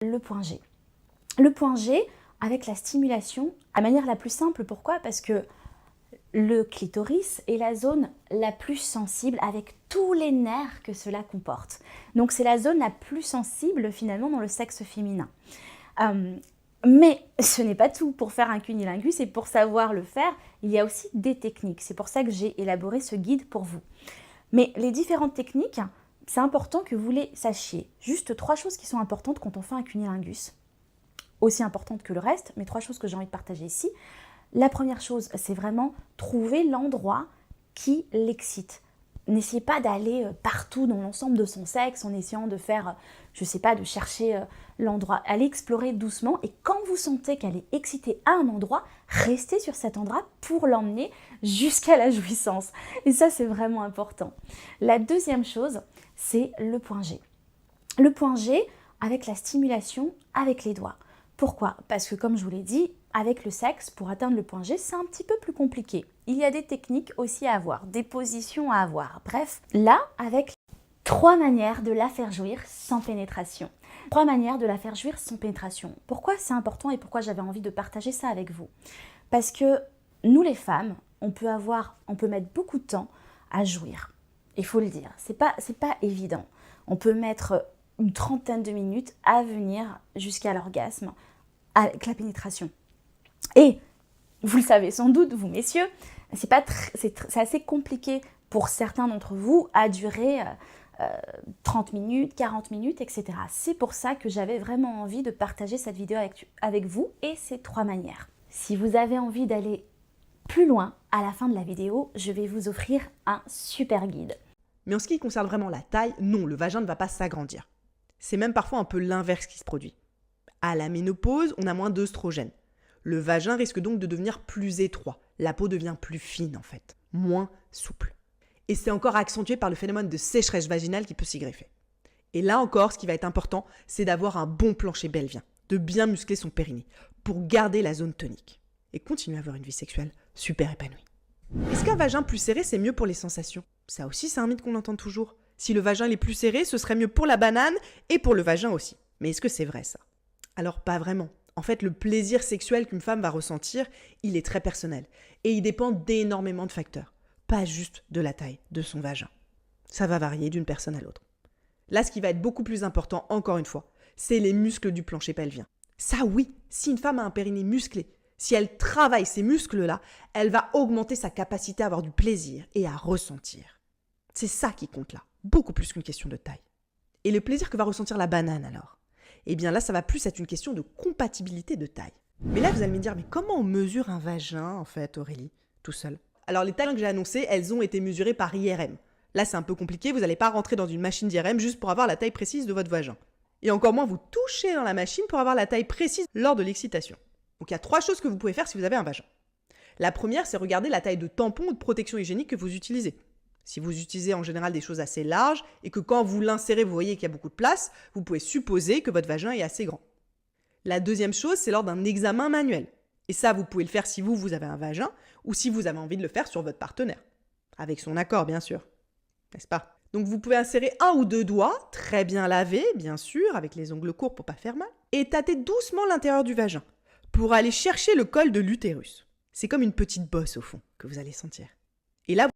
Le point G. Le point G avec la stimulation à manière la plus simple. Pourquoi? Parce que le clitoris est la zone la plus sensible avec tous les nerfs que cela comporte. Donc c'est la zone la plus sensible finalement dans le sexe féminin. Mais ce n'est pas tout. Pour faire un cunnilingus et pour savoir le faire, il y a aussi des techniques. C'est pour ça que j'ai élaboré ce guide pour vous. Mais les différentes techniques, c'est important que vous les sachiez. Juste 3 choses qui sont importantes quand on fait un cunnilingus. Aussi importantes que le reste, mais 3 choses que j'ai envie de partager ici. La première chose, c'est vraiment trouver l'endroit qui l'excite. N'essayez pas d'aller partout dans l'ensemble de son sexe en essayant de faire, je sais pas, de chercher l'endroit. Allez explorer doucement et quand vous sentez qu'elle est excitée à un endroit, restez sur cet endroit pour l'emmener jusqu'à la jouissance. Et ça, c'est vraiment important. La deuxième chose, c'est le point G. Le point G avec la stimulation avec les doigts. Pourquoi? Parce que comme je vous l'ai dit, avec le sexe, pour atteindre le point G, c'est un petit peu plus compliqué. Il y a des techniques aussi à avoir, des positions à avoir. Bref, là, avec 3 manières de la faire jouir sans pénétration. 3 manières de la faire jouir sans pénétration. Pourquoi c'est important et pourquoi j'avais envie de partager ça avec vous? Parce que nous les femmes, on peut mettre beaucoup de temps à jouir. Il faut le dire, c'est pas évident. On peut mettre une trentaine de minutes à venir jusqu'à l'orgasme avec la pénétration. Et vous le savez sans doute, vous messieurs, c'est assez compliqué pour certains d'entre vous à durer 30 minutes, 40 minutes, etc. C'est pour ça que j'avais vraiment envie de partager cette vidéo avec vous et ces 3 manières. Si vous avez envie d'aller plus loin, à la fin de la vidéo, je vais vous offrir un super guide. Mais en ce qui concerne vraiment la taille, non, le vagin ne va pas s'agrandir. C'est même parfois un peu l'inverse qui se produit. À la ménopause, on a moins d'œstrogènes. Le vagin risque donc de devenir plus étroit. La peau devient plus fine en fait, moins souple. Et c'est encore accentué par le phénomène de sécheresse vaginale qui peut s'y greffer. Et là encore, ce qui va être important, c'est d'avoir un bon plancher pelvien, de bien muscler son périnée, pour garder la zone tonique. Et continuer à avoir une vie sexuelle super épanouie. Est-ce qu'un vagin plus serré, c'est mieux pour les sensations? Ça aussi, c'est un mythe qu'on entend toujours. Si le vagin est plus serré, ce serait mieux pour la banane et pour le vagin aussi. Mais est-ce que c'est vrai ça? Alors pas vraiment. En fait, le plaisir sexuel qu'une femme va ressentir, il est très personnel. Et il dépend d'énormément de facteurs. Pas juste de la taille de son vagin. Ça va varier d'une personne à l'autre. Là, ce qui va être beaucoup plus important, encore une fois, c'est les muscles du plancher pelvien. Ça oui, si une femme a un périnée musclé, si elle travaille ces muscles-là, elle va augmenter sa capacité à avoir du plaisir et à ressentir. C'est ça qui compte là, beaucoup plus qu'une question de taille. Et le plaisir que va ressentir la banane alors? Eh bien là, ça va plus être une question de compatibilité de taille. Mais là, vous allez me dire, mais comment on mesure un vagin, en fait, Aurélie, tout seul? Alors les tailles que j'ai annoncées, elles ont été mesurées par IRM. Là, c'est un peu compliqué, vous n'allez pas rentrer dans une machine d'IRM juste pour avoir la taille précise de votre vagin. Et encore moins vous toucher dans la machine pour avoir la taille précise lors de l'excitation. Donc il y a 3 choses que vous pouvez faire si vous avez un vagin. La première, c'est regarder la taille de tampon ou de protection hygiénique que vous utilisez. Si vous utilisez en général des choses assez larges et que quand vous l'insérez, vous voyez qu'il y a beaucoup de place, vous pouvez supposer que votre vagin est assez grand. La deuxième chose, c'est lors d'un examen manuel. Et ça, vous pouvez le faire si vous avez un vagin ou si vous avez envie de le faire sur votre partenaire. Avec son accord, bien sûr. N'est-ce pas? Donc vous pouvez insérer 1 ou 2 doigts, très bien lavés, bien sûr, avec les ongles courts pour pas faire mal, et tâter doucement l'intérieur du vagin pour aller chercher le col de l'utérus. C'est comme une petite bosse au fond que vous allez sentir. Et là,